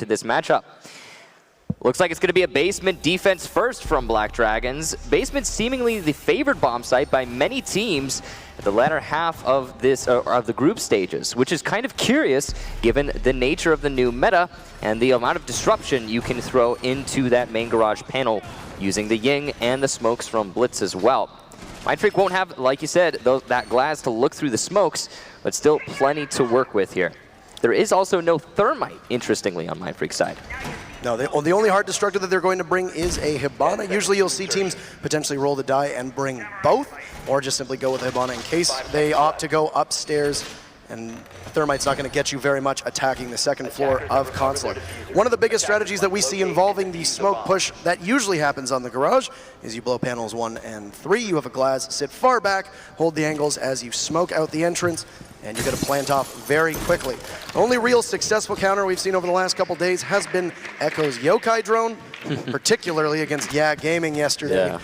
into this matchup. Looks like it's going to be a basement defense first from Black Dragons. Basement seemingly the favored bomb site by many teams at the latter half of the group stages, which is kind of curious given the nature of the new meta and the amount of disruption you can throw into that main garage panel using the Ying and the smokes from Blitz as well. Mindfreak won't have, like you said, that glass to look through the smokes, but still plenty to work with here. There is also no thermite, interestingly, on Mindfreak's side. No, the only hard destructor that they're going to bring is a Hibana. Usually you'll see teams potentially roll the die and bring both, or just simply go with Hibana in case they opt to go upstairs, and Thermite's not going to get you very much attacking the second floor of Consulate. One of the biggest strategies that we see involving the smoke push that usually happens on the garage is you blow panels 1 and 3. You have a glass, sit far back, hold the angles as you smoke out the entrance, and you're going to plant off very quickly. The only real successful counter we've seen over the last couple days has been Echo's Yokai drone, particularly against Yeah Gaming yesterday,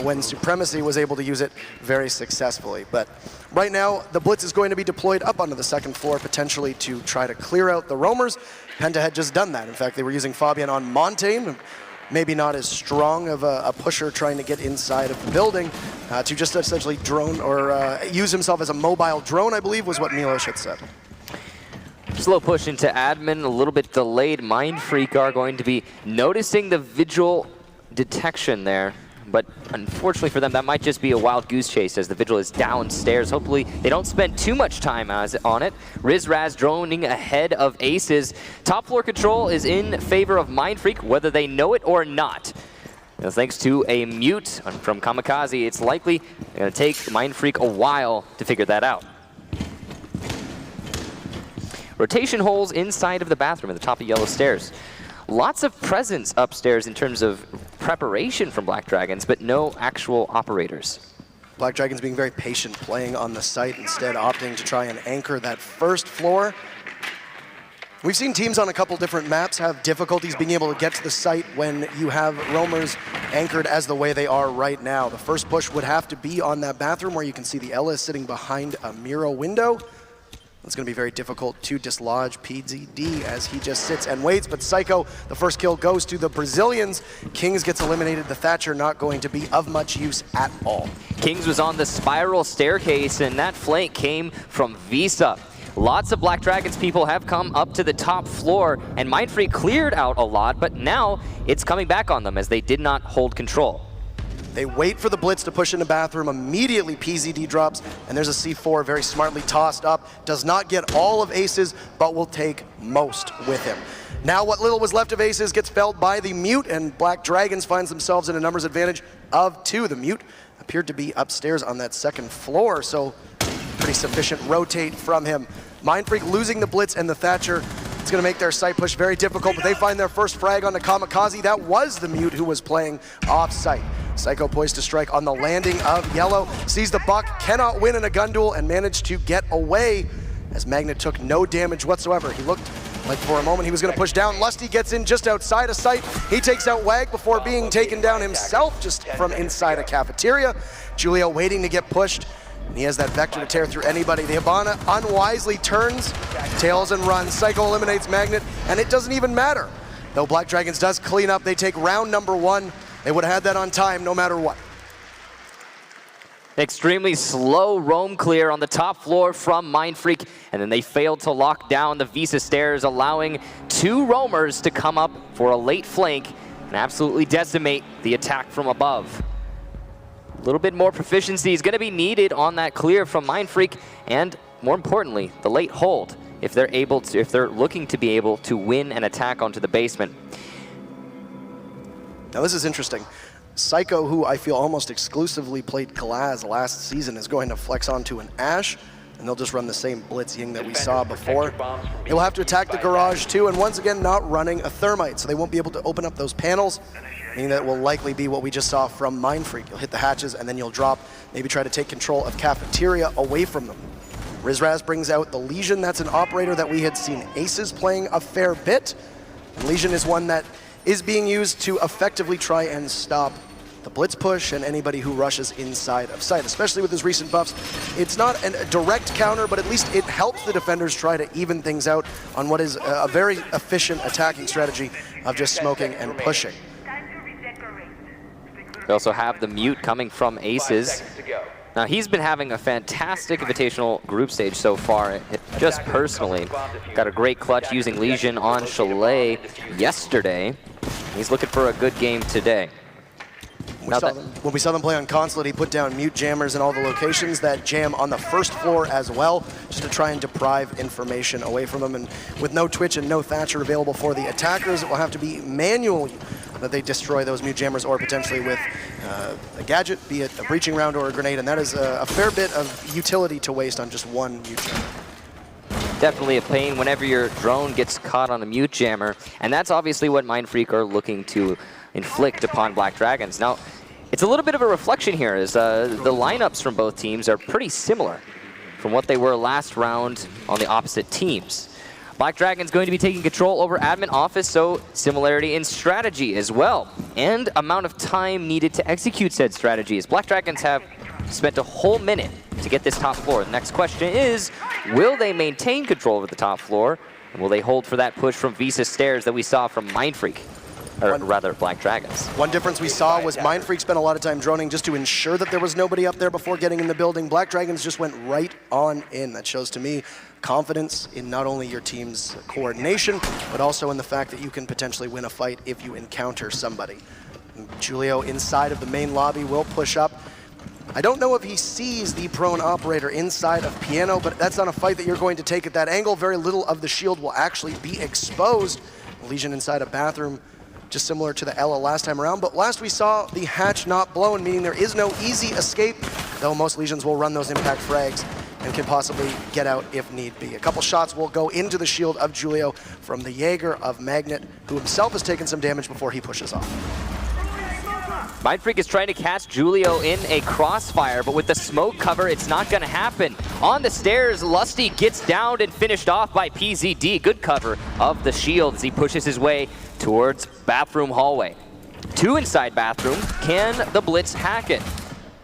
when Supremacy was able to use it very successfully. But right now, the Blitz is going to be deployed up onto the second floor, potentially to try to clear out the roamers. Penta had just done that. In fact, they were using Fabian on Montaigne, maybe not as strong of a pusher trying to get inside of the building, to just essentially drone or use himself as a mobile drone, I believe was what Milos had said. Slow push into admin, a little bit delayed. Mindfreak are going to be noticing the Vigil detection there, but unfortunately for them, that might just be a wild goose chase as the Vigil is downstairs. Hopefully they don't spend too much time on it. Rizraz droning ahead of Aces. Top floor control is in favor of Mindfreak, whether they know it or not. And thanks to a mute from Kamikaze, it's likely going to take Mindfreak a while to figure that out. Rotation holes inside of the bathroom at the top of yellow stairs. Lots of presence upstairs in terms of preparation from Black Dragons, but no actual operators. Black Dragons being very patient, playing on the site, instead opting to try and anchor that first floor. We've seen teams on a couple different maps have difficulties being able to get to the site when you have roamers anchored as the way they are right now. The first push would have to be on that bathroom where you can see the Ella sitting behind a Miro window. It's going to be very difficult to dislodge PZD as he just sits and waits, but Psycho, the first kill goes to the Brazilians. Kings gets eliminated, the Thatcher not going to be of much use at all. Kings was on the spiral staircase, and that flank came from Visa. Lots of Black Dragons people have come up to the top floor, and Mindfreak cleared out a lot, but now it's coming back on them as they did not hold control. They wait for the Blitz to push in the bathroom, immediately PZD drops, and there's a C4 very smartly tossed up. Does not get all of Aces, but will take most with him. Now what little was left of Aces gets felled by the Mute, and Black Dragons finds themselves in a numbers advantage of 2. The Mute appeared to be upstairs on that second floor, so pretty sufficient rotate from him. Mindfreak losing the Blitz and the Thatcher. It's going to make their site push very difficult, but they find their first frag on the Kamikaze. That was the Mute who was playing off-site. Psycho poised to strike on the landing of Yellow, sees the buck, cannot win in a gun duel, and managed to get away as Magnet took no damage whatsoever. He looked like for a moment he was going to push down. Lusty gets in just outside of sight. He takes out Wag before being taken down himself just from inside a cafeteria. Julio waiting to get pushed. And he has that vector to tear through anybody. The Hibana unwisely turns, tails and runs. Psycho eliminates Magnet, and it doesn't even matter. Though Black Dragons does clean up, they take round number 1. They would have had that on time no matter what. Extremely slow roam clear on the top floor from Mindfreak, and then they failed to lock down the Visa stairs, allowing 2 roamers to come up for a late flank and absolutely decimate the attack from above. A little bit more proficiency is going to be needed on that clear from Mindfreak, and more importantly, the late hold if they're looking to be able to win an attack onto the basement. Now this is interesting. Psycho, who I feel almost exclusively played Kalaz last season, is going to flex onto an Ashe, and they'll just run the same Blitz Ying that we saw before. They'll have to attack the garage too, and once again not running a Thermite, so they won't be able to open up those panels, meaning that will likely be what we just saw from Mindfreak. You'll hit the hatches and then you'll drop, maybe try to take control of Cafeteria away from them. Rizraz brings out the Legion. That's an operator that we had seen Aces playing a fair bit. And Legion is one that is being used to effectively try and stop the blitz push and anybody who rushes inside of sight, especially with his recent buffs. It's not a direct counter, but at least it helps the defenders try to even things out on what is a very efficient attacking strategy of just smoking and pushing. We also have the mute coming from Aces. Now, he's been having a fantastic Invitational group stage so far, just personally. Got a great clutch using Legion on Chalet yesterday. He's looking for a good game today. When we saw them play on Consulate, he put down mute jammers in all the locations that jam on the first floor as well, just to try and deprive information away from them. And with no Twitch and no Thatcher available for the attackers, it will have to be manually that they destroy those mute jammers, or potentially with a gadget, be it a breaching round or a grenade, and that is a fair bit of utility to waste on just one mute jammer. Definitely a pain whenever your drone gets caught on a mute jammer, and that's obviously what Mindfreak are looking to inflict upon Black Dragons. Now, it's a little bit of a reflection here, as the lineups from both teams are pretty similar from what they were last round on the opposite teams. Black Dragon's going to be taking control over admin office, so similarity in strategy as well, and amount of time needed to execute said strategies. Black Dragons have spent a whole minute to get this top floor. The next question is, will they maintain control over the top floor, and will they hold for that push from Visa Stairs that we saw from Mindfreak? Or rather, Black Dragons. One difference we saw was Mindfreak spent a lot of time droning just to ensure that there was nobody up there before getting in the building. Black Dragons just went right on in. That shows to me confidence in not only your team's coordination, but also in the fact that you can potentially win a fight if you encounter somebody. Julio inside of the main lobby will push up. I don't know if he sees the prone operator inside of Piano, but that's not a fight that you're going to take at that angle. Very little of the shield will actually be exposed. Legion inside a bathroom, just similar to the Ella last time around, but last we saw the hatch not blown, meaning there is no easy escape, though most Legions will run those impact frags and can possibly get out if need be. A couple shots will go into the shield of Julio from the Jaeger of Magnet, who himself has taken some damage before he pushes off. Mindfreak is trying to catch Julio in a crossfire, but with the smoke cover, it's not going to happen. On the stairs, Lusty gets downed and finished off by PZD. Good cover of the shield as he pushes his way towards bathroom hallway. Two inside bathroom. Can the Blitz hack it?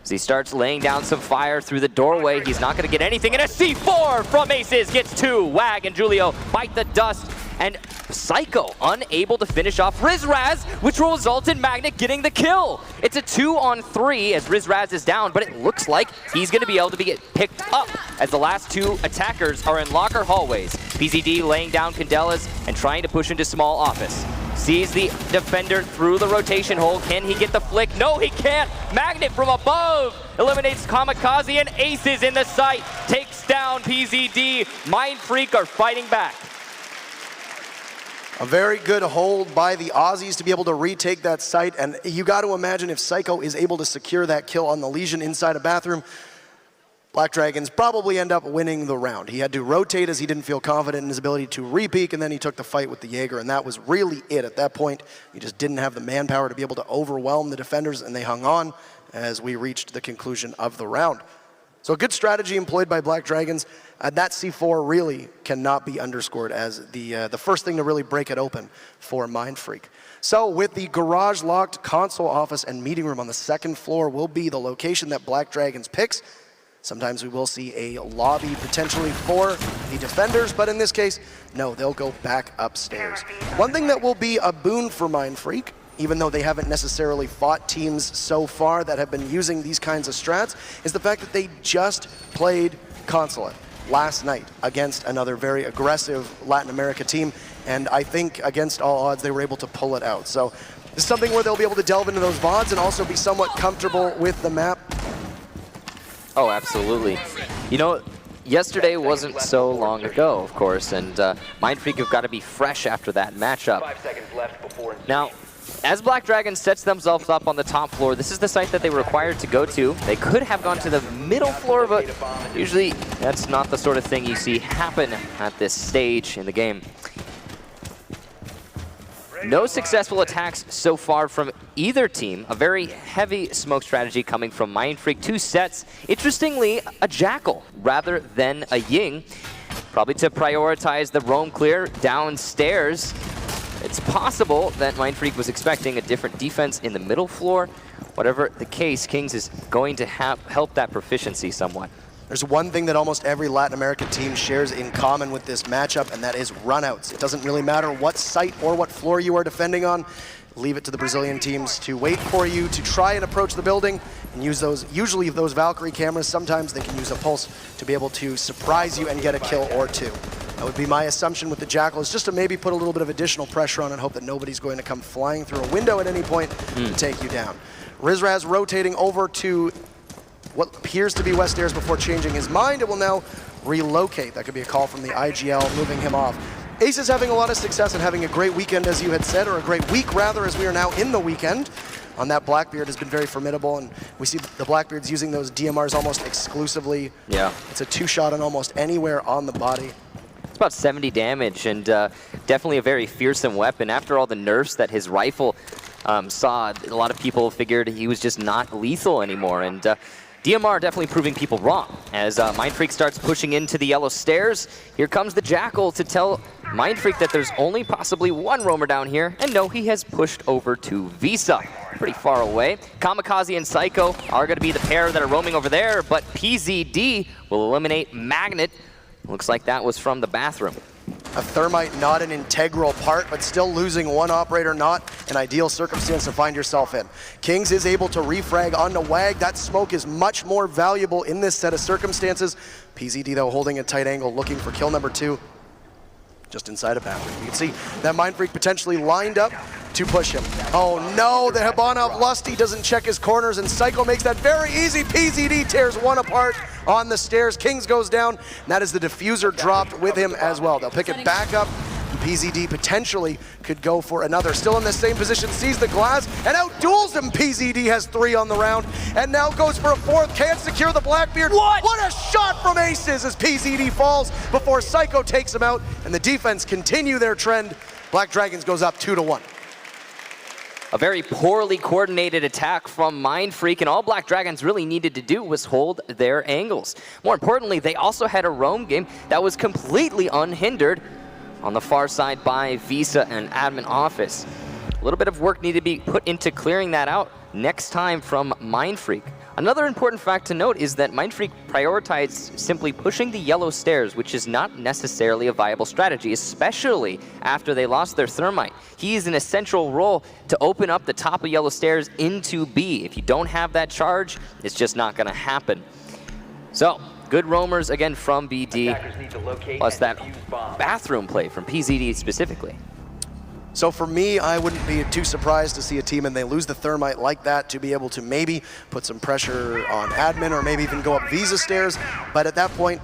As he starts laying down some fire through the doorway, he's not going to get anything. And a C4 from Aces gets two. Wag and Julio bite the dust. And Psycho unable to finish off Rizraz, which will result in Magnet getting the kill. It's a 2-on-3 as Rizraz is down, but it looks like he's going to be able to get picked up as the last two attackers are in locker hallways. PZD laying down Candelas and trying to push into small office. Sees the defender through the rotation hole. Can he get the flick? No, he can't. Magnet from above eliminates Kamikaze, and Aces in the sight takes down PZD. Mindfreak are fighting back. A very good hold by the Aussies to be able to retake that site, and you got to imagine if Psycho is able to secure that kill on the Legion inside a bathroom, Black Dragons probably end up winning the round. He had to rotate as he didn't feel confident in his ability to re-peek, and then he took the fight with the Jaeger, and that was really it. At that point, he just didn't have the manpower to be able to overwhelm the defenders, and they hung on as we reached the conclusion of the round. So a good strategy employed by Black Dragons. That C4 really cannot be underscored as the first thing to really break it open for Mindfreak. So with the garage-locked console office and meeting room on the second floor will be the location that Black Dragons picks. Sometimes we will see a lobby potentially for the defenders, but in this case, no, they'll go back upstairs. One thing that will be a boon for Mindfreak, even though they haven't necessarily fought teams so far that have been using these kinds of strats, is the fact that they just played Consulate last night against another very aggressive Latin America team, and I think against all odds they were able to pull it out. So this is something where they'll be able to delve into those VODs and also be somewhat comfortable with the map. Oh, absolutely. You know, yesterday wasn't so long ago, of course, and Mindfreak have got to be fresh after that matchup. 5 seconds left before Now, as Black Dragon sets themselves up on the top floor, this is the site that they were required to go to. They could have gone to the middle floor, but usually that's not the sort of thing you see happen at this stage in the game. No successful attacks so far from either team. A very heavy smoke strategy coming from Mindfreak. 2 sets. Interestingly, a Jackal rather than a Ying. Probably to prioritize the roam clear downstairs. It's possible that Mindfreak was expecting a different defense in the middle floor, whatever the case, Kings is going to help that proficiency somewhat. There's one thing that almost every Latin American team shares in common with this matchup, and that is runouts. It doesn't really matter what site or what floor you are defending on. Leave it to the Brazilian teams to wait for you, to try and approach the building, and use those, usually those Valkyrie cameras. Sometimes they can use a pulse to be able to surprise you and get a kill or two. That would be my assumption with the Jackal, is just to maybe put a little bit of additional pressure on and hope that nobody's going to come flying through a window at any point to take you down. Rizraz rotating over to what appears to be West Stairs before changing his mind. It will now relocate. That could be a call from the IGL moving him off. Ace is having a lot of success and having a great weekend, as you had said, or a great week rather, as we are now in the weekend. On that, Blackbeard has been very formidable, and we see the Blackbeards using those DMRs almost exclusively. Yeah. It's a two-shot on almost anywhere on the body. It's about 70 damage, and definitely a very fearsome weapon. After all the nerfs that his rifle saw, a lot of people figured he was just not lethal anymore, and DMR definitely proving people wrong. As Mindfreak starts pushing into the yellow stairs, here comes the Jackal to tell Mindfreak that there's only possibly one roamer down here, and no, he has pushed over to Visa. Pretty far away. Kamikaze and Psycho are going to be the pair that are roaming over there, but PZD will eliminate Magnet. Looks like that was from the bathroom. A Thermite, not an integral part, but still losing one operator, not an ideal circumstance to find yourself in. Kings is able to refrag onto Wag. That smoke is much more valuable in this set of circumstances. PZD, though, holding a tight angle, looking for kill number 2. Just inside a bathroom. You can see that Mindfreak potentially lined up to push him. Oh no, the Hibana of Lusty doesn't check his corners, and Psycho makes that very easy. PZD tears one apart on the stairs. Kings goes down, and that is the diffuser dropped with him as well. They'll pick it back up. PZD potentially could go for another. Still in the same position, sees the glass, and outduels him. PZD has 3 on the round, and now goes for a 4th. Can't secure the Blackbeard. What a shot from Aces as PZD falls before Psycho takes him out, and the defense continue their trend. Black Dragons goes up 2-1. A very poorly coordinated attack from Mindfreak, and all Black Dragons really needed to do was hold their angles. More importantly, they also had a roam game that was completely unhindered on the far side by Visa and Admin Office. A little bit of work needed to be put into clearing that out next time from Mindfreak. Another important fact to note is that Mindfreak prioritized simply pushing the yellow stairs, which is not necessarily a viable strategy, especially after they lost their Thermite. He is an essential role to open up the top of yellow stairs into B. If you don't have that charge, it's just not going to happen. So, good roamers again from BD, plus that bathroom play from PZD specifically. So for me, I wouldn't be too surprised to see a team and they lose the Thermite like that to be able to maybe put some pressure on Admin or maybe even go up Visa stairs. But at that point,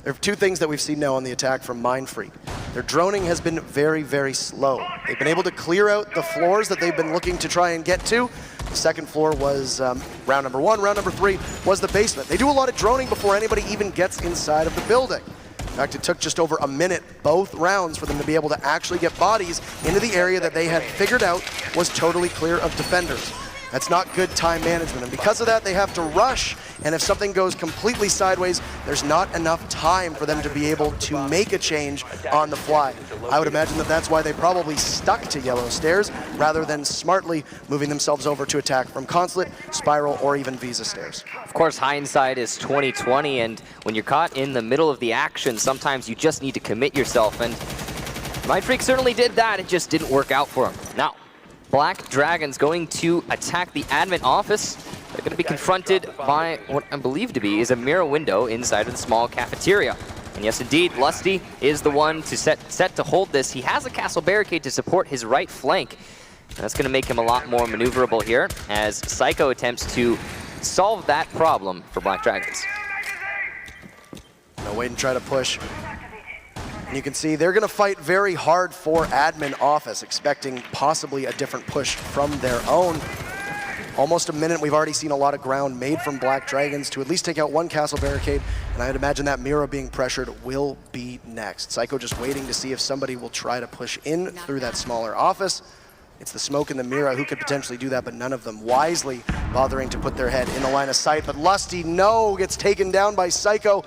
there are 2 things that we've seen now on the attack from Mindfreak. Their droning has been very, very slow. They've been able to clear out the floors that they've been looking to try and get to. The second floor was round number 1. Round number 3 was the basement. They do a lot of droning before anybody even gets inside of the building. In fact, it took just over a minute, both rounds, for them to be able to actually get bodies into the area that they had figured out was totally clear of defenders. That's not good time management, and because of that, they have to rush, and if something goes completely sideways, there's not enough time for them to be able to make a change on the fly. I would imagine that that's why they probably stuck to yellow stairs, rather than smartly moving themselves over to attack from Consulate, Spiral, or even Visa stairs. Of course, hindsight is 20/20, and when you're caught in the middle of the action, sometimes you just need to commit yourself, and Mindfreak certainly did that. It just didn't work out for him. Now, Black Dragons going to attack the admin office. They're going to be confronted by what I believe to be is a mirror window inside of the small cafeteria. And yes, indeed, Lusty is the one to set to hold this. He has a castle barricade to support his right flank. And that's going to make him a lot more maneuverable here as Psycho attempts to solve that problem for Black Dragons. Now wait and try to push. And you can see they're going to fight very hard for admin office, expecting possibly a different push from their own. Almost a minute, we've already seen a lot of ground made from Black Dragons to at least take out one castle barricade, and I'd imagine that Mira being pressured will be next. Psycho just waiting to see if somebody will try to push in through that smaller office. It's the Smoke and the Mira who could potentially do that, but none of them wisely bothering to put their head in the line of sight. But Lusty, no, gets taken down by Psycho.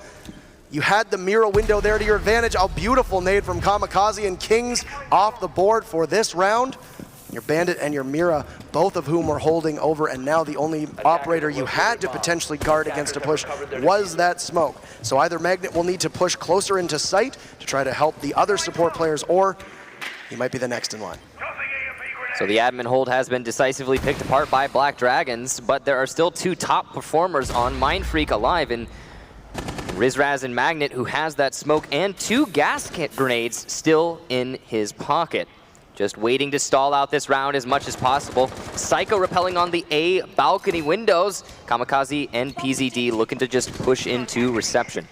You had the Mira window there to your advantage. A beautiful nade from Kamikaze, and Kings off the board for this round. Your Bandit and your Mira, both of whom were holding over, and now the only operator you had to potentially guard against a push was that smoke. So either Magnet will need to push closer into sight to try to help the other support players, or he might be the next in line. So the admin hold has been decisively picked apart by Black Dragons, but there are still two top performers on Mindfreak alive, and Rizraz and Magnet, who has that smoke and two gas grenades still in his pocket. Just waiting to stall out this round as much as possible. Psycho repelling on the A balcony windows. Kamikaze and PZD looking to just push into reception.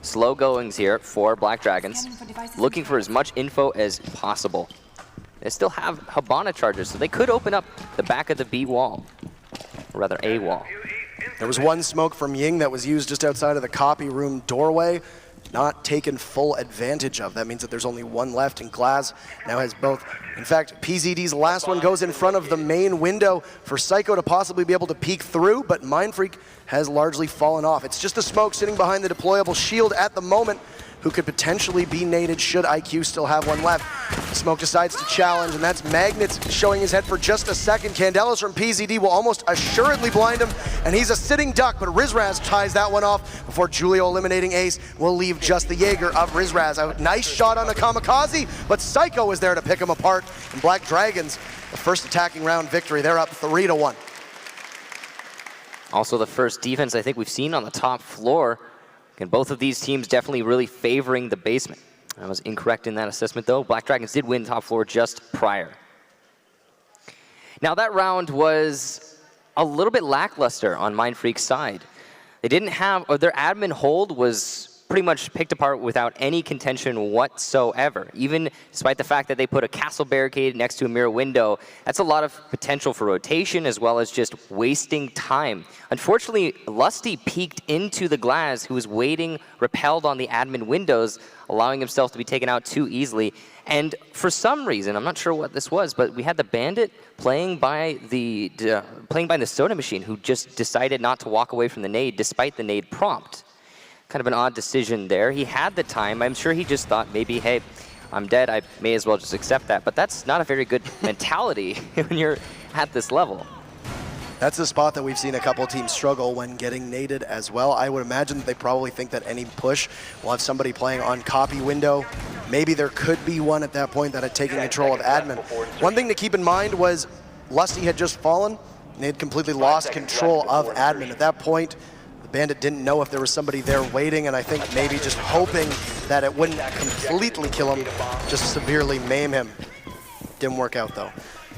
Slow goings here for Black Dragons, looking for as much info as possible. They still have Habana chargers, so they could open up the back of the B wall, or rather A wall. There was one smoke from Ying that was used just outside of the copy room doorway, not taken full advantage of. That means that there's only one left, and Glaz now has both. In fact, PZD's last one goes in front of the main window for Psycho to possibly be able to peek through, but Mindfreak has largely fallen off. It's just a smoke sitting behind the deployable shield at the moment, who could potentially be naded should IQ still have one left. Smoke decides to challenge, and that's Magnet showing his head for just a second. Candelas from PZD will almost assuredly blind him, and he's a sitting duck, but Rizraz ties that one off before Julio eliminating Ace will leave just the Jaeger of Rizraz. A nice shot on the Kamikaze, but Psycho is there to pick him apart, and Black Dragons, the first attacking round victory, they're up 3-1. Also the first defense I think we've seen on the top floor. And both of these teams definitely really favoring the basement. I was incorrect in that assessment though. Black Dragons did win top floor just prior. Now that round was a little bit lackluster on Mindfreak's side. They didn't have, or their admin hold was pretty much picked apart without any contention whatsoever. Even despite the fact that they put a castle barricade next to a mirror window, that's a lot of potential for rotation as well as just wasting time. Unfortunately, Lusty peeked into the Glaz, who was waiting, repelled on the admin windows, allowing himself to be taken out too easily. And for some reason, I'm not sure what this was, but we had the Bandit playing by the soda machine, who just decided not to walk away from the nade despite the nade prompt. Kind of an odd decision there. He had the time. I'm sure he just thought maybe, hey, I'm dead. I may as well just accept that. But that's not a very good mentality when you're at this level. That's the spot that we've seen a couple of teams struggle when getting naded as well. I would imagine that they probably think that any push will have somebody playing on copy window. Maybe there could be one at that point that had taken control of admin. One thing to keep in mind was Lusty had just fallen, and they had completely lost control of admin. At that point, Bandit didn't know if there was somebody there waiting, and I think maybe just hoping that it wouldn't completely kill him, just severely maim him. Didn't work out though.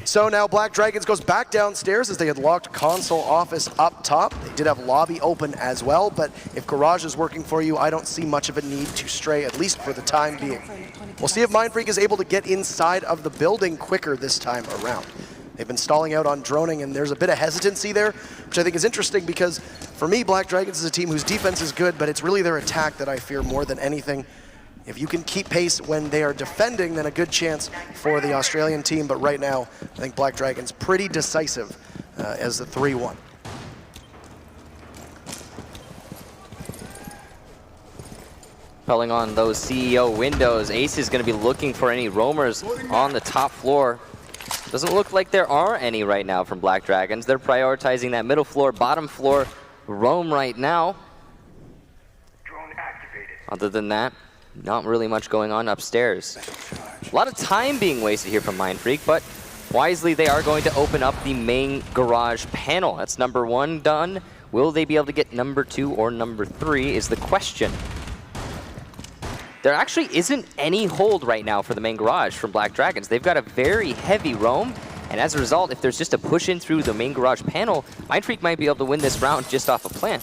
So now Black Dragons goes back downstairs as they had locked console office up top. They did have lobby open as well, but if garage is working for you, I don't see much of a need to stray, at least for the time being. We'll see if Mindfreak is able to get inside of the building quicker this time around. They've been stalling out on droning, and there's a bit of hesitancy there, which I think is interesting because, for me, Black Dragons is a team whose defense is good, but it's really their attack that I fear more than anything. If you can keep pace when they are defending, then a good chance for the Australian team, but right now, I think Black Dragons pretty decisive as the 3-1. Pulling on those CEO windows, Ace is going to be looking for any roamers on the top floor. Doesn't look like there are any right now from Black Dragons. They're prioritizing that middle floor, bottom floor roam right now. Drone activated. Other than that, not really much going on upstairs. A lot of time being wasted here from Mindfreak, but wisely they are going to open up the main garage panel. That's number 1 done. Will they be able to get number 2 or number 3 is the question. There actually isn't any hold right now for the main garage from Black Dragons. They've got a very heavy roam, and as a result, if there's just a push in through the main garage panel, Mindfreak might be able to win this round just off a plant.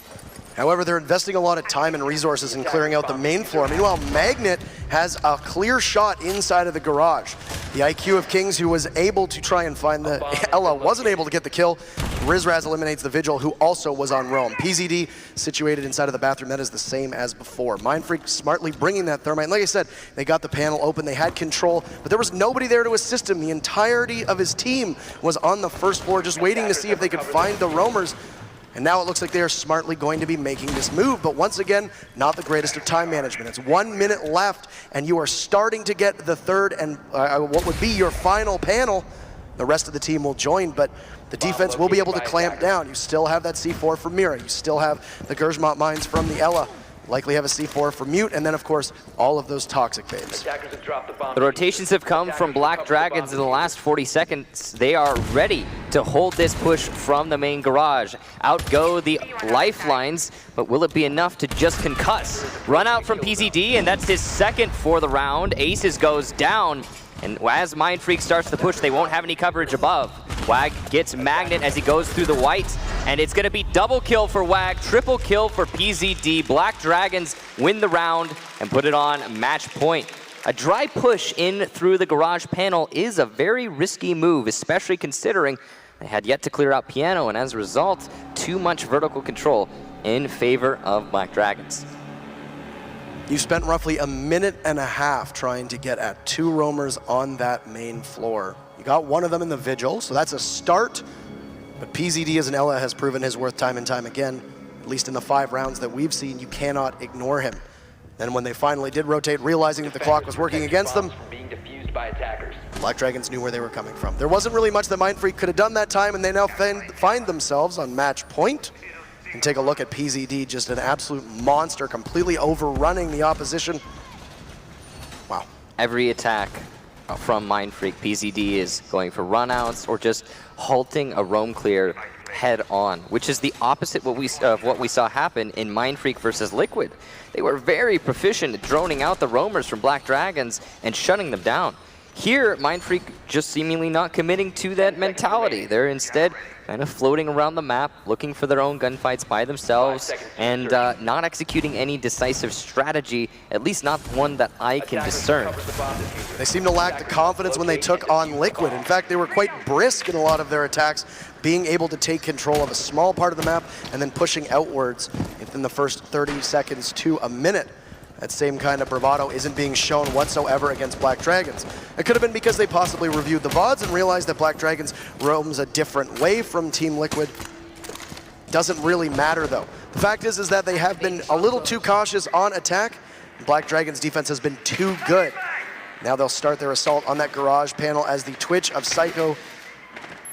However, they're investing a lot of time and resources in clearing out the main floor. Meanwhile, Magnet has a clear shot inside of the garage. The IQ of Kings, who was able to try and find the Ella, wasn't able to get the kill. Rizraz eliminates the Vigil, who also was on roam. PZD situated inside of the bathroom. That is the same as before. Mindfreak smartly bringing that thermite. And like I said, they got the panel open. They had control, but there was nobody there to assist him. The entirety of his team was on the first floor, just waiting to see if they could find the roamers. And now it looks like they are smartly going to be making this move, but once again, not the greatest of time management. It's 1 minute left, and you are starting to get the third and what would be your final panel. the rest of the team will join, but the defense will be able to clamp down. You still have that C4 from Mira. You still have the Gershmont mines from the Ela. Likely have a C4 for Mute, and then of course, all of those toxic babes. The rotations have come from Black Dragons in the last 40 seconds. They are ready to hold this push from the main garage. Out go the lifelines, but will it be enough to just concuss? Run out from PZD, and that's his second for the round. Aces goes down, and as Mindfreak starts to push, they won't have any coverage above. Wag gets Magnet as he goes through the white, and it's gonna be double kill for Wag, triple kill for PZD. Black Dragons win the round and put it on match point. A dry push in through the garage panel is a very risky move, especially considering they had yet to clear out Piano, and as a result, too much vertical control in favor of Black Dragons. You spent roughly a minute and a half trying to get at 2 roamers on that main floor. You got one of them in the Vigil, so that's a start. But PZD as an Ela has proven his worth time and time again. At least in the 5 rounds that we've seen, you cannot ignore him. Then when they finally did rotate, realizing that the clock was working against them, Black Dragons knew where they were coming from. There wasn't really much that Mindfreak could have done that time, and they now find themselves on match point. And take a look at PZD, just an absolute monster, completely overrunning the opposition. Wow. Every attack from Mindfreak, PZD is going for runouts or just halting a roam clear head on, which is the opposite of what we saw happen in Mindfreak versus Liquid. They were very proficient at droning out the roamers from Black Dragons and shutting them down. Here, Mindfreak just seemingly not committing to that mentality. They're instead kind of floating around the map, looking for their own gunfights by themselves, and not executing any decisive strategy, at least not one that I can discern. They seem to lack the confidence when they took on Liquid. In fact, they were quite brisk in a lot of their attacks, being able to take control of a small part of the map and then pushing outwards within the first 30 seconds to a minute. That same kind of bravado isn't being shown whatsoever against Black Dragons. It could have been because they possibly reviewed the VODs and realized that Black Dragons roams a different way from Team Liquid. Doesn't really matter though. The fact is that they have been a little too cautious on attack. Black Dragons defense has been too good. Now they'll start their assault on that garage panel as the twitch of Psycho.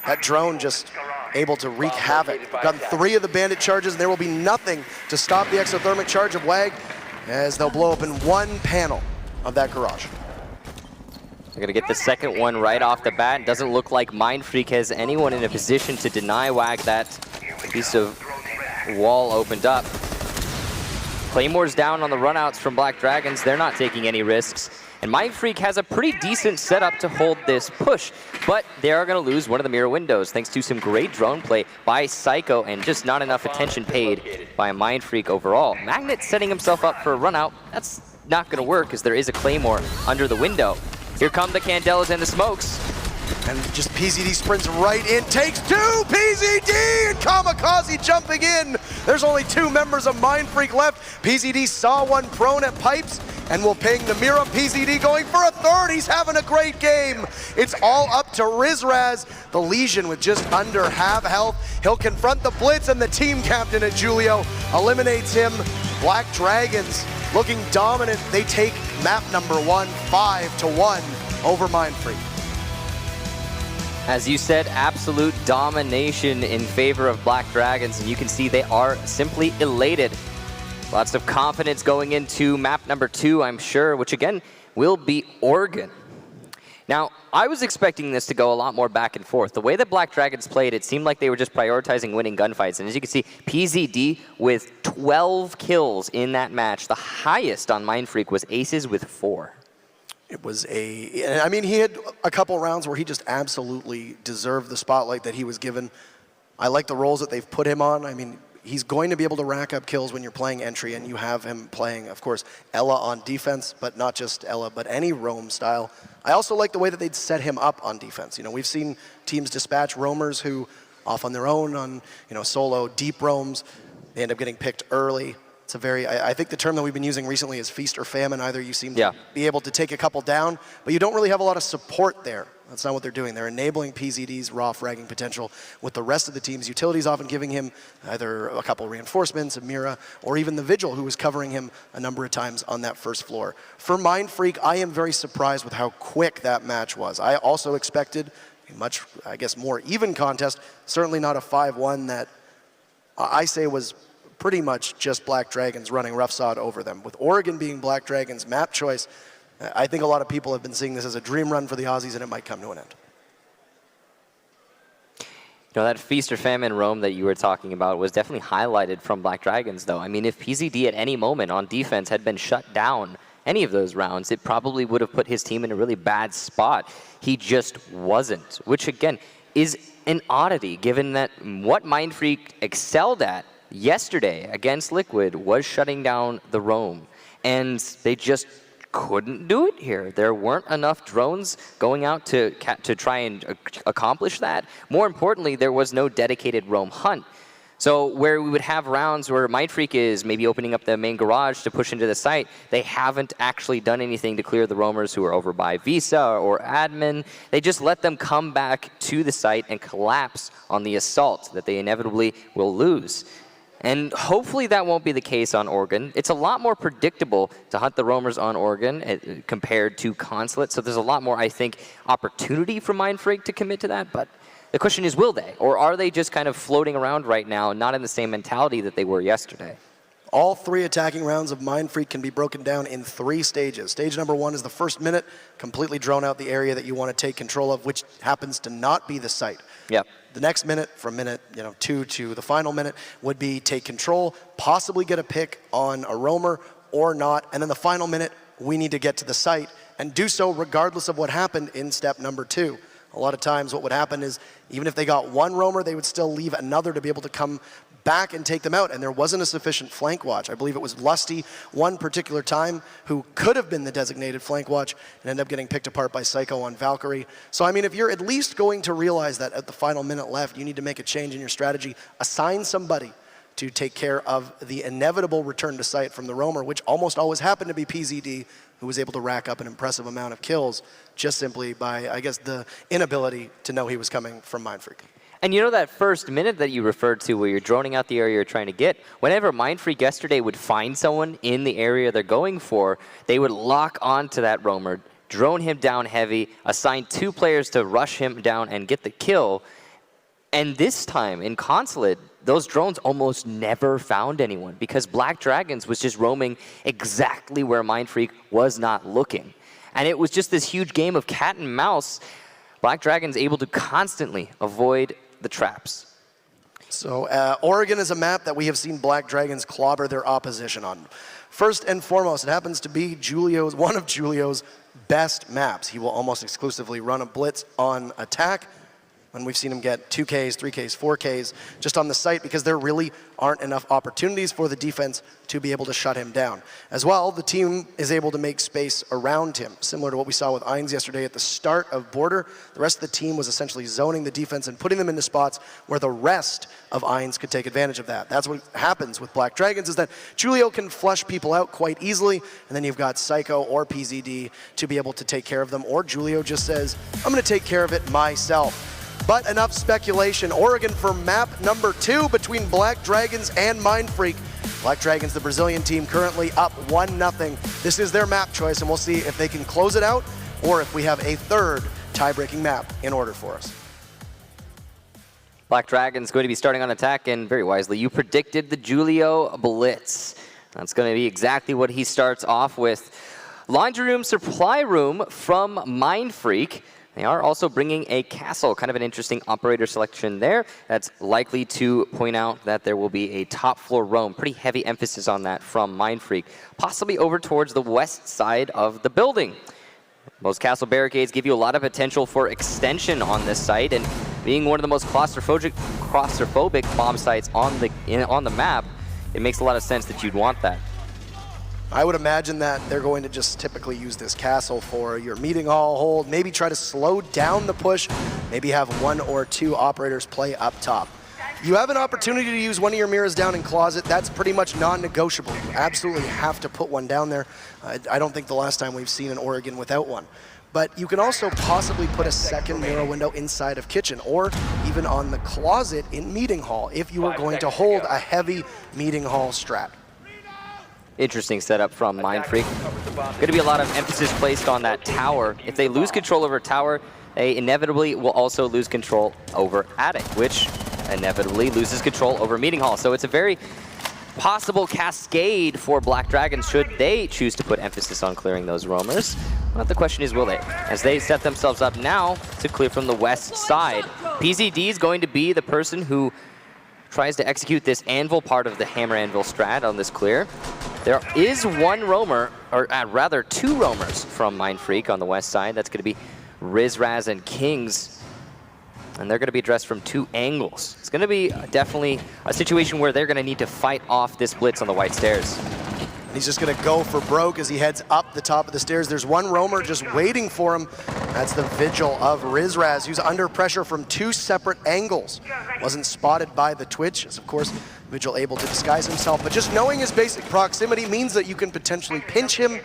That drone just able to wreak havoc. Gotten 3 of the bandit charges, and there will be nothing to stop the exothermic charge of Wag, as they'll blow open 1 panel of that garage. They're gonna get the second one right off the bat. Doesn't look like Mindfreak has anyone in a position to deny Wag that piece of wall opened up. Claymore's down on the runouts from Black Dragons. They're not taking any risks. And Mindfreak has a pretty decent setup to hold this push, but they are going to lose one of the mirror windows thanks to some great drone play by Psycho and just not enough attention paid by Mindfreak overall. Magnet setting himself up for a run out. That's not going to work as there is a Claymore under the window. Here come the Candelas and the smokes. And just PZD sprints right in, takes 2, PZD, and Kamikaze jumping in. There's only 2 members of Mindfreak left. PZD saw one prone at pipes and will ping the Mira. PZD going for a 3rd. He's having a great game. It's all up to Rizraz, the Legion with just under half health. He'll confront the Blitz, and the team captain at Julio eliminates him. Black Dragons looking dominant. They take map number 1, 5-1 over Mindfreak. As you said, absolute domination in favor of Black Dragons, and you can see they are simply elated. Lots of confidence going into map number 2, I'm sure, which again will be Oregon. Now, I was expecting this to go a lot more back and forth. The way that Black Dragons played, it seemed like they were just prioritizing winning gunfights. And as you can see, PZD with 12 kills in that match. The highest on Mindfreak was Aces with 4. It was I mean, he had a couple rounds where he just absolutely deserved the spotlight that he was given. I like the roles that they've put him on. I mean, he's going to be able to rack up kills when you're playing entry, and you have him playing, of course, Ela on defense, but not just Ela, but any roam style. I also like the way that they'd set him up on defense. You know, we've seen teams dispatch roamers who, off on their own, on solo deep roams, they end up getting picked early. It's a very, I think the term that we've been using recently is feast or famine. Either you seem to be able to take a couple down, but you don't really have a lot of support there. That's not what they're doing. They're enabling PZD's raw fragging potential with the rest of the team's utilities, often giving him either a couple reinforcements, a Mira, or even the Vigil, who was covering him a number of times on that first floor. For Mindfreak, I am very surprised with how quick that match was. I also expected a much, I guess, more even contest. Certainly not a 5-1 that I say was pretty much just Black Dragons running roughsod over them. With Oregon being Black Dragons' map choice, I think a lot of people have been seeing this as a dream run for the Aussies, and it might come to an end. You know, that feast or famine roam that you were talking about was definitely highlighted from Black Dragons, though. I mean, if PZD at any moment on defense had been shut down any of those rounds, it probably would have put his team in a really bad spot. He just wasn't, which, again, is an oddity, given that what Mindfreak excelled at yesterday against Liquid was shutting down the roam, and they just couldn't do it here. There weren't enough drones going out to try and accomplish that. More importantly, there was no dedicated roam hunt. So where we would have rounds where Mindfreak is maybe opening up the main garage to push into the site, they haven't actually done anything to clear the roamers who are over by Visa or admin. They just let them come back to the site and collapse on the assault that they inevitably will lose. And hopefully that won't be the case on Oregon. It's a lot more predictable to hunt the roamers on Oregon compared to Consulate, so there's a lot more, I think, opportunity for Mindfreak to commit to that, but the question is, will they? Or are they just kind of floating around right now, not in the same mentality that they were yesterday? All 3 attacking rounds of Mindfreak can be broken down in 3 stages. Stage number 1 is the first minute, completely drone out the area that you want to take control of, which happens to not be the site. Yep. The next minute, from minute 2 to the final minute, would be take control, possibly get a pick on a roamer or not, and then the final minute, we need to get to the site and do so regardless of what happened in step number 2. A lot of times what would happen is even if they got 1 roamer, they would still leave another to be able to come back and take them out, and there wasn't a sufficient flank watch. I believe it was Lusty one particular time who could have been the designated flank watch and ended up getting picked apart by Psycho on Valkyrie. So I mean, if you're at least going to realize that at the final minute left, you need to make a change in your strategy, assign somebody to take care of the inevitable return to site from the roamer, which almost always happened to be PZD, who was able to rack up an impressive amount of kills just simply by, I guess, the inability to know he was coming from Mindfreak. And you know that first minute that you referred to where you're droning out the area you're trying to get, whenever Mindfreak yesterday would find someone in the area they're going for, they would lock onto that roamer, drone him down heavy, assign 2 players to rush him down and get the kill. And this time in Consulate, those drones almost never found anyone because Black Dragons was just roaming exactly where Mindfreak was not looking. And it was just this huge game of cat and mouse. Black Dragons able to constantly avoid the traps. So Oregon is a map that we have seen Black Dragons clobber their opposition on. First and foremost, it happens to be one of Julio's best maps. He will almost exclusively run a blitz on attack. And we've seen him get 2Ks, 3Ks, 4Ks just on the site because there really aren't enough opportunities for the defense to be able to shut him down. As well, the team is able to make space around him, similar to what we saw with Ainz yesterday at the start of Border. The rest of the team was essentially zoning the defense and putting them into spots where the rest of Ainz could take advantage of that. That's what happens with Black Dragons, is that Julio can flush people out quite easily, and then you've got Psycho or PZD to be able to take care of them, or Julio just says, I'm going to take care of it myself. But enough speculation. Oregon for map number 2 between Black Dragons and Mindfreak. Black Dragons, the Brazilian team, currently up 1-0. This is their map choice, and we'll see if they can close it out or if we have a third tie-breaking map in order for us. Black Dragons going to be starting on attack, and very wisely, you predicted the Julio Blitz. That's going to be exactly what he starts off with. Laundry room, supply room from Mindfreak. They are also bringing a castle, kind of an interesting operator selection there. That's likely to point out that there will be a top floor roam. Pretty heavy emphasis on that from Mindfreak, possibly over towards the west side of the building. Most castle barricades give you a lot of potential for extension on this site, and being one of the most claustrophobic bomb sites on the map, it makes a lot of sense that you'd want that. I would imagine that they're going to just typically use this castle for your meeting hall hold, maybe try to slow down the push, maybe have 1 or 2 operators play up top. You have an opportunity to use one of your mirrors down in closet. That's pretty much non-negotiable. You absolutely have to put one down there. I don't think the last time we've seen an Oregon without one. But you can also possibly put a second mirror window inside of kitchen or even on the closet in meeting hall if you were going to hold a heavy meeting hall strat. Interesting setup from Mindfreak. Going to be a lot of emphasis placed on that tower. If they lose control over tower, they inevitably will also lose control over Attic, which inevitably loses control over Meeting Hall. So it's a very possible cascade for Black Dragons should they choose to put emphasis on clearing those roamers. But the question is, will they? As they set themselves up now to clear from the west side. PZD is going to be the person who tries to execute this anvil part of the hammer anvil strat on this clear. There is one roamer, or rather two roamers from Mindfreak on the west side. That's going to be Rizraz and Kings. And they're going to be addressed from two angles. It's going to be definitely a situation where they're going to need to fight off this blitz on the white stairs. He's just going to go for broke as he heads up the top of the stairs. There's one roamer just waiting for him. That's the Vigil of Rizraz, who's under pressure from two separate angles. Wasn't spotted by the Twitch, as of course Vigil able to disguise himself, but just knowing his basic proximity means that you can potentially pinch him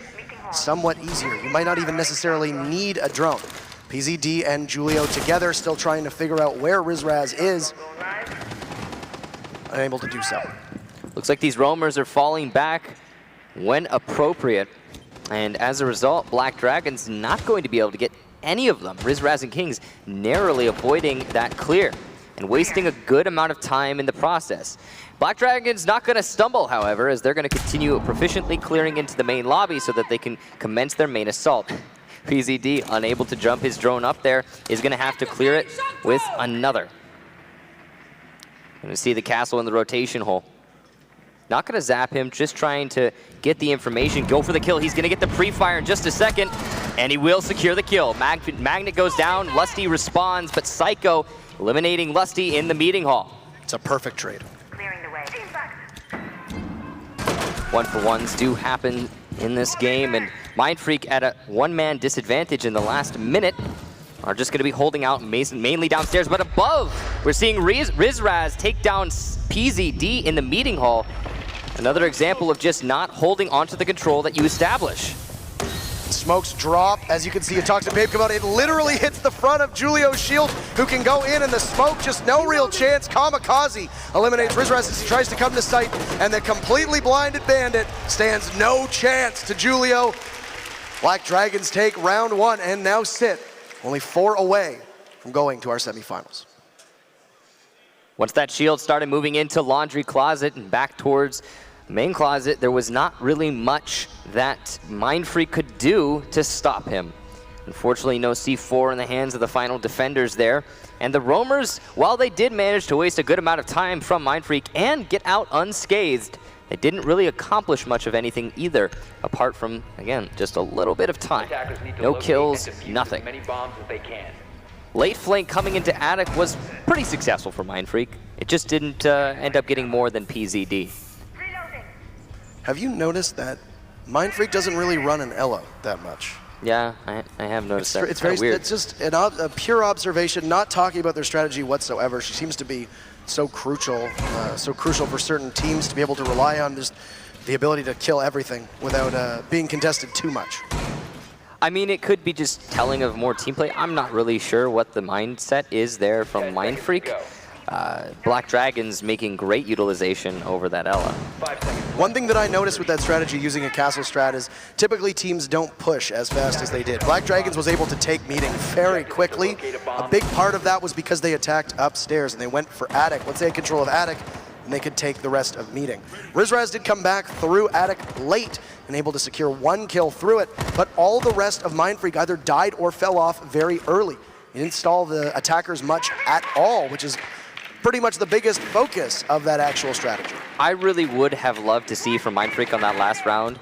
somewhat easier. You might not even necessarily need a drone. PZD and Julio together, still trying to figure out where Rizraz is. Unable to do so. Looks like these roamers are falling back when appropriate. And as a result, Black Dragons not going to be able to get any of them. Rizraz and Kings narrowly avoiding that clear and wasting a good amount of time in the process. Black Dragons not going to stumble, however, as they're going to continue proficiently clearing into the main lobby so that they can commence their main assault. PZD, unable to jump his drone up there, is going to have to clear it with another. Going to see the castle in the rotation hole. Not going to zap him, just trying to get the information, go for the kill. He's going to get the pre-fire in just a second, and he will secure the kill. Magnet goes down, Lusty responds, but Psycho eliminating Lusty in the meeting hall. It's a perfect trade. Clearing the way. One-for-ones do happen in this game, and Mindfreak at a one-man disadvantage in the last minute are just going to be holding out mainly downstairs, but above, we're seeing Rizraz take down PZD in the meeting hall. Another example of just not holding onto the control that you establish. Smokes drop, as you can see a Toxic Babe come out. It literally hits the front of Julio's shield, who can go in, and the smoke, just no real chance. Kamikaze eliminates Rizraz as he tries to come to sight, and the completely blinded Bandit stands no chance to Julio. Black Dragons take round one and now sit only 4 away from going to our semifinals. Once that shield started moving into Laundry Closet and back towards the main closet, there was not really much that Mindfreak could do to stop him. Unfortunately, no C4 in the hands of the final defenders there. And the roamers, while they did manage to waste a good amount of time from Mindfreak and get out unscathed, they didn't really accomplish much of anything either, apart from, again, just a little bit of time. No kills, nothing. Late flank coming into Attic was pretty successful for Mindfreak. It just didn't end up getting more than PZD. Have you noticed that Mindfreak doesn't really run an Elo that much? Yeah, I have noticed that. It's very weird. It's just a pure observation, not talking about their strategy whatsoever. She seems to be so crucial for certain teams to be able to rely on just the ability to kill everything without being contested too much. I mean, it could be just telling of more team play. I'm not really sure what the mindset is there from Mindfreak. Black Dragons making great utilization over that Ella. One thing that I noticed with that strategy using a castle strat is typically teams don't push as fast as they did. Black Dragons was able to take meeting very quickly. A big part of that was because they attacked upstairs and they went for Attic. Once they had control of Attic, and they could take the rest of meeting. Rizraz did come back through Attic late and able to secure 1 kill through it, but all the rest of Mindfreak either died or fell off very early. He didn't stall the attackers much at all, which is pretty much the biggest focus of that actual strategy. I really would have loved to see from Mindfreak on that last round,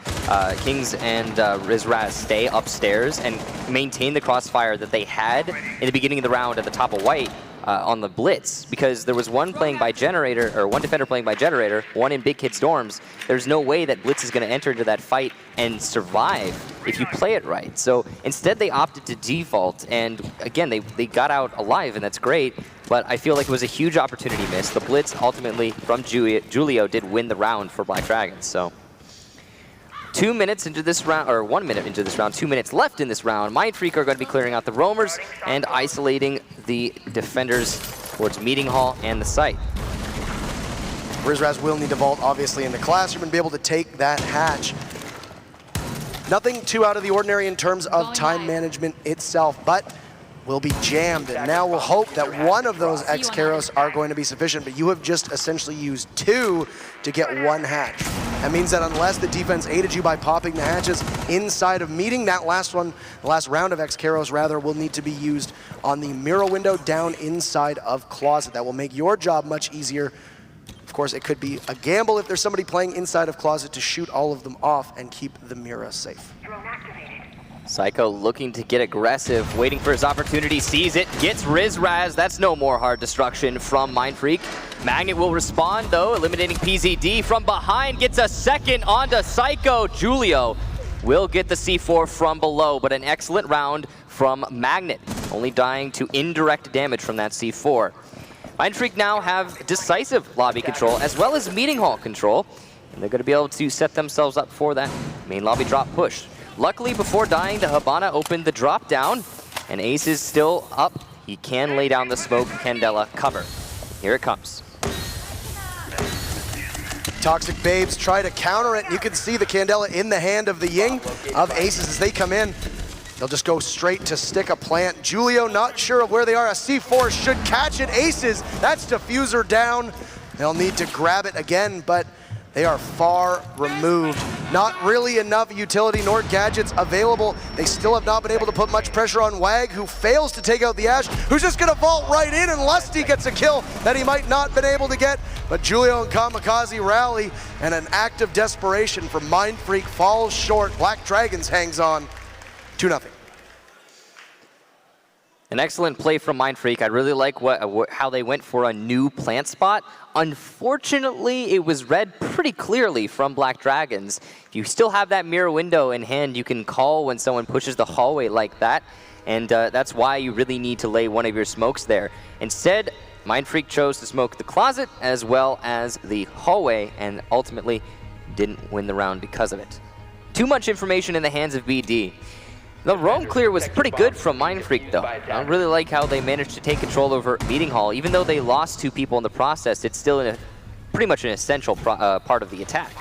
Kings and Rizraz stay upstairs and maintain the crossfire that they had in the beginning of the round at the top of white on the Blitz, because there was one playing by Generator, or one defender playing by Generator, one in Big Kid Storms. There's no way that Blitz is going to enter into that fight and survive if you play it right. So instead they opted to default, and again, they got out alive, and that's great, but I feel like it was a huge opportunity missed. The Blitz ultimately from Julio did win the round for Black Dragons. So 2 minutes into this round, or 1 minute into this round, 2 minutes left in this round, Mindfreak are going to be clearing out the roamers and isolating the defenders towards Meeting Hall and the site. Rizraz will need to vault, obviously, in the classroom and be able to take that hatch. Nothing too out of the ordinary in terms of time management itself, but will be jammed, and now we'll hope that one of those X-Karos are going to be sufficient, but you have just essentially used 2 to get 1 hatch. That means that unless the defense aided you by popping the hatches inside of meeting, that last round of X-Karos rather, will need to be used on the mirror window down inside of Closet. That will make your job much easier. Of course, it could be a gamble if there's somebody playing inside of Closet to shoot all of them off and keep the mirror safe. Psycho looking to get aggressive, waiting for his opportunity, sees it, gets Rizraz. That's no more hard destruction from Mindfreak. Magnet will respond though, eliminating PZD from behind, gets a second onto Psycho. Julio will get the C4 from below, but an excellent round from Magnet, only dying to indirect damage from that C4. Mindfreak now have decisive lobby control as well as meeting hall control, and they're going to be able to set themselves up for that main lobby drop push. Luckily, before dying, the Habana opened the drop down, and Ace is still up. He can lay down the smoke Candela cover. Here it comes. Toxic Babes try to counter it. You can see the Candela in the hand of the Ying of Aces as they come in. They'll just go straight to stick a plant. Julio not sure of where they are. A C4 should catch it. Aces, that's Diffuser down. They'll need to grab it again, but they are far removed. Not really enough utility nor gadgets available. They still have not been able to put much pressure on Wag, who fails to take out the Ash, who's just gonna vault right in unless he gets a kill that he might not been able to get. But Julio and Kamikaze rally, and an act of desperation from Mindfreak falls short. Black Dragons hangs on 2-0. An excellent play from Mindfreak. I really like how they went for a new plant spot. Unfortunately, it was read pretty clearly from Black Dragons. If you still have that mirror window in hand, you can call when someone pushes the hallway like that, and that's why you really need to lay one of your smokes there. Instead, Mindfreak chose to smoke the Closet as well as the hallway, and ultimately didn't win the round because of it. Too much information in the hands of BD. The roam clear was pretty good from Mindfreak though. I really like how they managed to take control over Meeting Hall. Even though they lost 2 people in the process, it's still pretty much an essential part of the attack.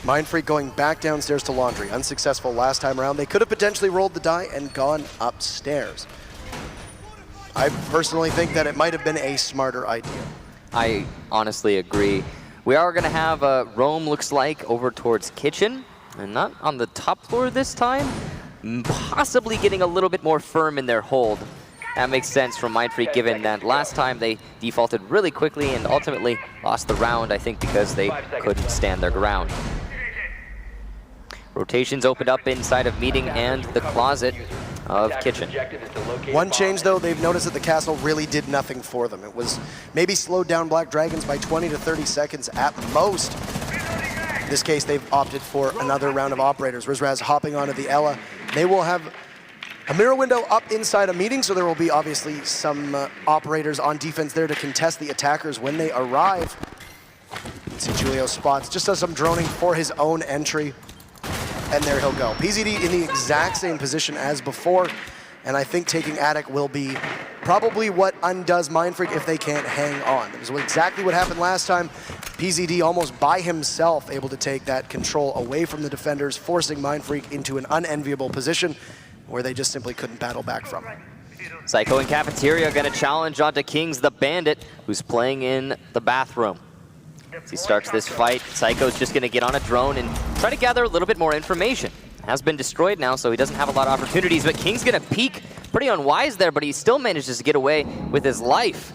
Mindfreak going back downstairs to Laundry. Unsuccessful last time around. They could have potentially rolled the die and gone upstairs. I personally think that it might have been a smarter idea. I honestly agree. We are going to have a roam, looks like, over towards Kitchen. And not on the top floor this time, possibly getting a little bit more firm in their hold. That makes sense from Mindfreak, given that last time they defaulted really quickly and ultimately lost the round, I think because they couldn't stand their ground. Rotations opened up inside of Meeting and the Closet of Kitchen. One change though, they've noticed that the castle really did nothing for them. It was maybe slowed down Black Dragons by 20 to 30 seconds at most. In this case, they've opted for another round of operators. Rizraz hopping onto the Ella. They will have a mirror window up inside a Meeting, so there will be obviously some operators on defense there to contest the attackers when they arrive. See Julio spots, just does some droning for his own entry, and there he'll go. PZD in the exact same position as before, and I think taking Attic will be probably what undoes Mindfreak if they can't hang on. That was exactly what happened last time. PZD almost by himself able to take that control away from the defenders, forcing Mindfreak into an unenviable position where they just simply couldn't battle back from. Psycho and Cafeteria going to challenge onto Kings the Bandit, who's playing in the bathroom. As he starts this fight, Psycho's just going to get on a drone and try to gather a little bit more information. Has been destroyed now, so he doesn't have a lot of opportunities, but King's going to peek. Pretty unwise there, but he still manages to get away with his life.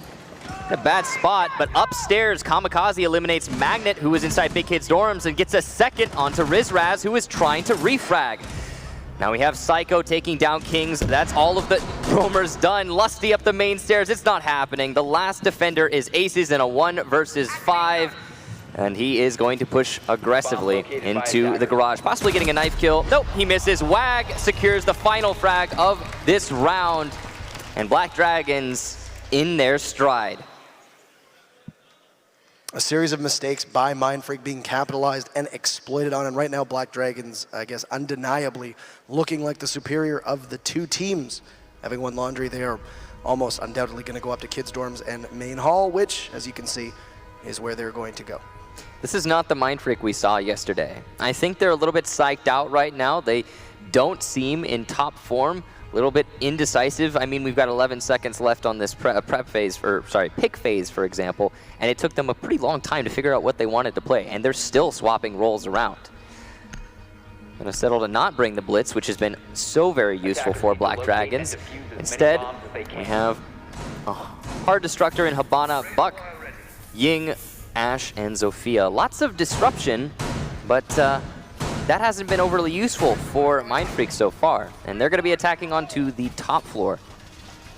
A bad spot, but upstairs, Kamikaze eliminates Magnet, who is inside Big Kid's dorms, and gets a second onto Rizraz, who is trying to refrag. Now we have Psycho taking down Kings. That's all of the roamers done. Lusty up the main stairs. It's not happening. The last defender is Aces in a 1 versus 5. And he is going to push aggressively into the garage, possibly getting a knife kill. Nope, he misses. Wag secures the final frag of this round. And Black Dragons in their stride. A series of mistakes by Mindfreak being capitalized and exploited on, and right now Black Dragons, I guess, undeniably looking like the superior of the 2 teams. Having won Laundry, they are almost undoubtedly going to go up to Kids Dorms and Main Hall, which, as you can see, is where they're going to go. This is not the Mindfreak we saw yesterday. I think they're a little bit psyched out right now. They don't seem in top form A little bit indecisive. I mean, we've got 11 seconds left on this pick phase, for example, and it took them a pretty long time to figure out what they wanted to play, and they're still swapping roles around. Gonna settle to not bring the blitz, which has been so very useful for Black Dragons. Instead, we have a Hard Destructor in Habana, Buck, Ying, Ash, and Zofia. Lots of disruption, but that hasn't been overly useful for Mindfreak so far, and they're going to be attacking onto the top floor.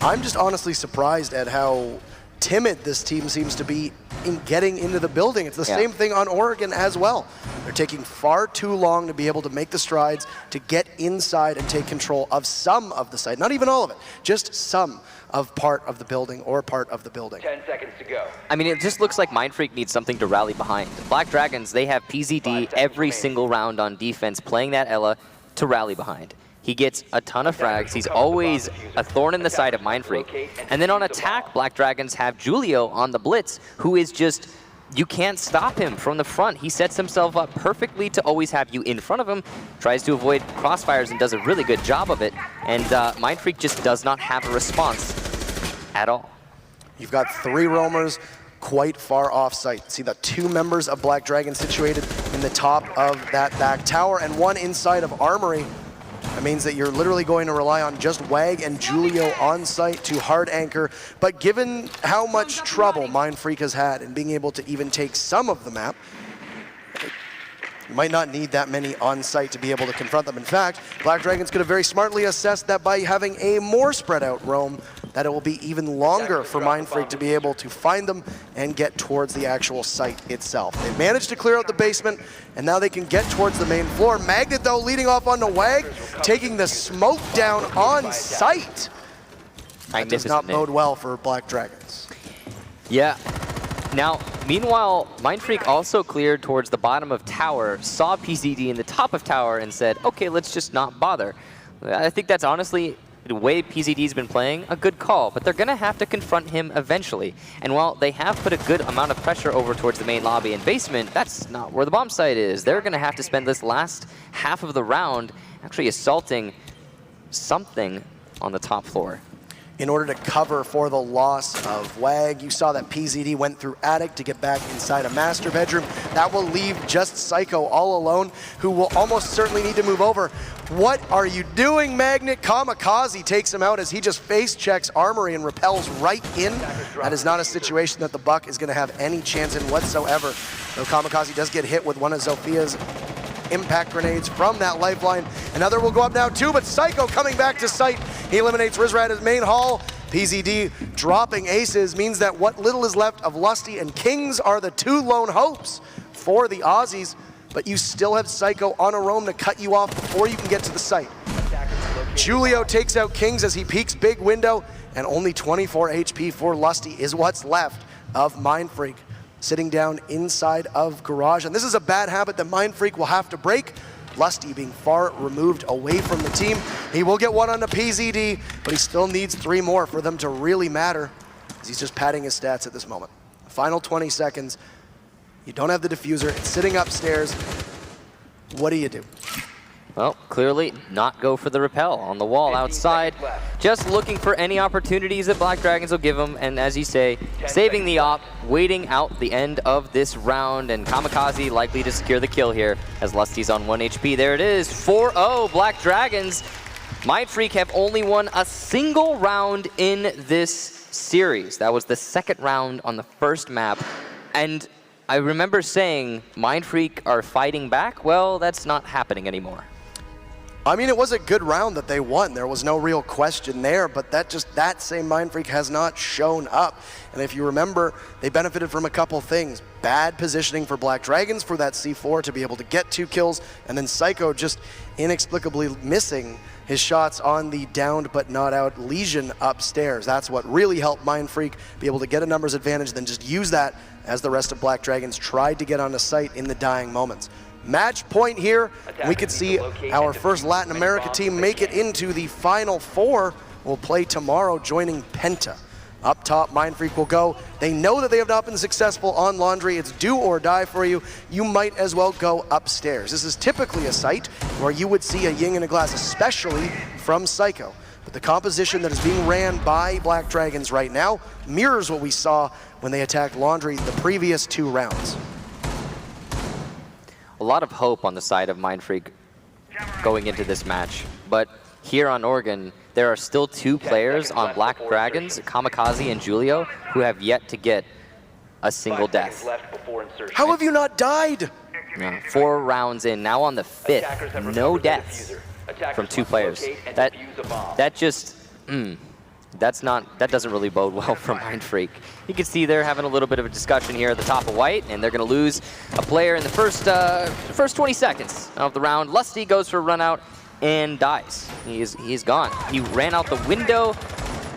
I'm just honestly surprised at how timid this team seems to be in getting into the building. It's the same thing on Oregon as well. They're taking far too long to be able to make the strides to get inside and take control of some of the site. Not even all of it, just some of part of the building or part of the building. 10 seconds to go. I mean, it just looks like Mindfreak needs something to rally behind. Black Dragons, they have PZD every single round on defense, playing that Ela to rally behind. He gets a ton of frags. He's always a thorn in the side of Mindfreak. And then on attack, Black Dragons have Julio on the blitz, who is just, you can't stop him from the front. He sets himself up perfectly to always have you in front of him, tries to avoid crossfires and does a really good job of it. And Mindfreak just does not have a response at all. You've got 3 roamers quite far off site. See the 2 members of Black Dragon situated in the top of that back tower and 1 inside of Armory. That means that you're literally going to rely on just Wag and Julio on site to hard anchor. But given how much trouble Mindfreak has had in being able to even take some of the map, you might not need that many on site to be able to confront them. In fact, Black Dragons could have very smartly assessed that by having a more spread out roam, that it will be even longer for Mindfreak to be able to find them and get towards the actual site itself. They managed to clear out the basement, and now they can get towards the main floor. Magnet, though, leading off onto Wag, taking the smoke down on site. That does not bode well for Black Dragons. Yeah. Now, meanwhile, Mindfreak also cleared towards the bottom of tower, saw PZD in the top of tower, and said, okay, let's just not bother. I think that's honestly, the way PZD's been playing, a good call, but they're going to have to confront him eventually. And while they have put a good amount of pressure over towards the main lobby and basement, that's not where the bomb site is. They're going to have to spend this last half of the round actually assaulting something on the top floor. In order to cover for the loss of Wag, you saw that PZD went through attic to get back inside a master bedroom. That will leave just Psycho all alone, who will almost certainly need to move over. What are you doing, Magnet? Kamikaze takes him out as he just face checks Armory and repels right in. That is not a situation that the Buck is going to have any chance in whatsoever. Though Kamikaze does get hit with one of Zofia's impact grenades from that lifeline. Another will go up now too, but Psycho coming back to site. He eliminates Rizrat as main hall. PZD dropping aces means that what little is left of Lusty and Kings are the 2 lone hopes for the Aussies, but you still have Psycho on a roam to cut you off before you can get to the site. Julio takes out Kings as he peeks big window, and only 24 HP for Lusty is what's left of Mindfreak, sitting down inside of Garage. And this is a bad habit that Mindfreak will have to break. Lusty being far removed away from the team. He will get 1 on the PZD, but he still needs 3 more for them to really matter, as he's just padding his stats at this moment. Final 20 seconds. You don't have the diffuser. It's sitting upstairs. What do you do? Well, clearly not go for the repel on the wall outside. Just looking for any opportunities that Black Dragons will give them, and as you say, saving the op, waiting out the end of this round, and Kamikaze likely to secure the kill here as Lusty's on 1 HP. There it is, 4-0 Black Dragons. Mindfreak have only won a single round in this series. That was the 2nd round on the first map, and I remember saying Mindfreak are fighting back. Well, that's not happening anymore. I mean, it was a good round that they won. There was no real question there, but that same Mindfreak has not shown up. And if you remember, they benefited from a couple things. Bad positioning for Black Dragons for that C4 to be able to get 2 kills, and then Psycho just inexplicably missing his shots on the downed but not out Legion upstairs. That's what really helped Mindfreak be able to get a numbers advantage, then just use that as the rest of Black Dragons tried to get onto site in the dying moments. Match point here. We could see our first Latin America team make it into the Final 4. We'll play tomorrow, joining Penta. Up top, Mindfreak will go. They know that they have not been successful on Laundry. It's do or die for you. You might as well go upstairs. This is typically a site where you would see a Ying and a Glass, especially from Psycho. But The composition that is being ran by Black Dragons right now mirrors what we saw when they attacked Laundry the previous 2 rounds. A lot of hope on the side of Mindfreak going into this match, but here on Oregon, there are still 2 players on Black Dragons, Kamikaze and Julio, who have yet to get a single death. How have you not died? 4 rounds in, now on the 5th, no deaths from 2 players. That doesn't really bode well for Mindfreak. You can see they're having a little bit of a discussion here at the top of white, and they're going to lose a player in the first 20 seconds of the round. Lusty goes for a run out and dies. He's gone. He ran out the window,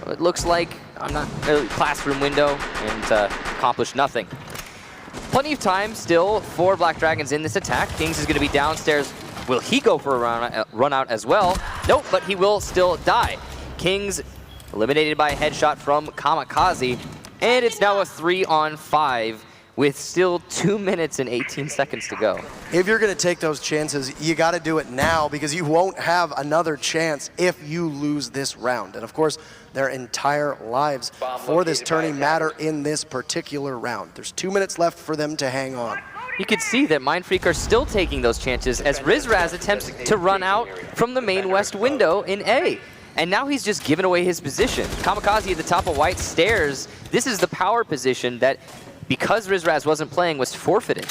it looks like, classroom window, and accomplished nothing. Plenty of time still for Black Dragons in this attack. Kings is going to be downstairs. Will he go for a run out as well? Nope, but he will still die. Kings eliminated by a headshot from Kamikaze, and it's now a 3-on-5 with still 2 minutes and 18 seconds to go. If you're going to take those chances, you got to do it now because you won't have another chance if you lose this round. And of course, their entire lives for this tourney matter in this particular round. There's 2 minutes left for them to hang on. You can see that Mindfreak are still taking those chances as Rizraz attempts to run out from the main west window in A. And now he's just given away his position. Kamikaze at the top of white stairs. This is the power position that, because Rizraz wasn't playing, was forfeited.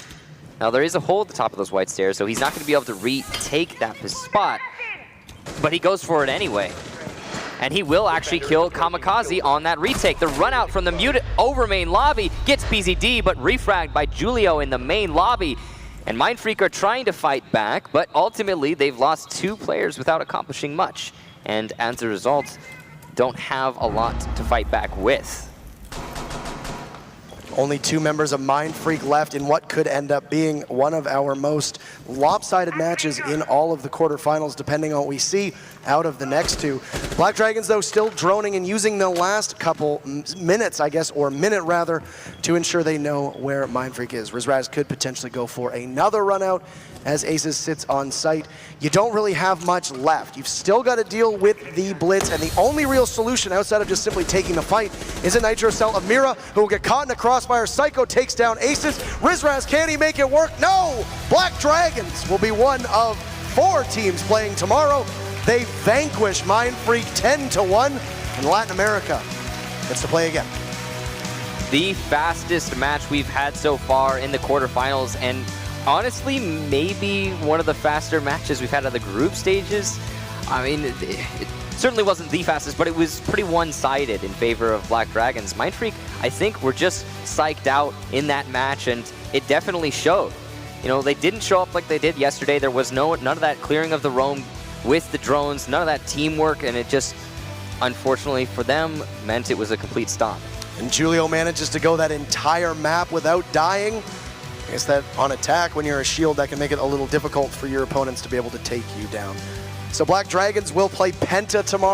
Now there is a hole at the top of those white stairs, so he's not going to be able to retake that spot, but he goes for it anyway. And he will actually kill Kamikaze on that retake. The run out from the muted over main lobby gets PZD, but refragged by Julio in the main lobby. And Mindfreak are trying to fight back, but ultimately they've lost 2 players without accomplishing much. And as a result, don't have a lot to fight back with. Only 2 members of Mindfreak left in what could end up being one of our most lopsided matches in all of the quarterfinals, depending on what we see out of the next 2. Black Dragons, though, still droning and using the last couple minutes, I guess, or minute rather, to ensure they know where Mindfreak is. Rizraz could potentially go for another run out as Aces sits on site. You don't really have much left. You've still got to deal with the blitz, and the only real solution outside of just simply taking the fight is a Nitro Cell of Mira, who will get caught in a crossfire. Psycho takes down Aces. Rizraz, can he make it work? No! Black Dragons will be one of 4 teams playing tomorrow. They vanquish Mindfreak 10-1, and Latin America gets to play again. The fastest match we've had so far in the quarterfinals, and honestly, maybe one of the faster matches we've had at the group stages. I mean, it certainly wasn't the fastest, but it was pretty one-sided in favor of Black Dragons. Mindfreak, I think, were just psyched out in that match, and it definitely showed. You know, they didn't show up like they did yesterday. There was none of that clearing of the roam with the drones, none of that teamwork, and it just, unfortunately for them, meant it was a complete stop. And Julio manages to go that entire map without dying. I guess that on attack, when you're a shield, that can make it a little difficult for your opponents to be able to take you down. So Black Dragons will play Penta tomorrow.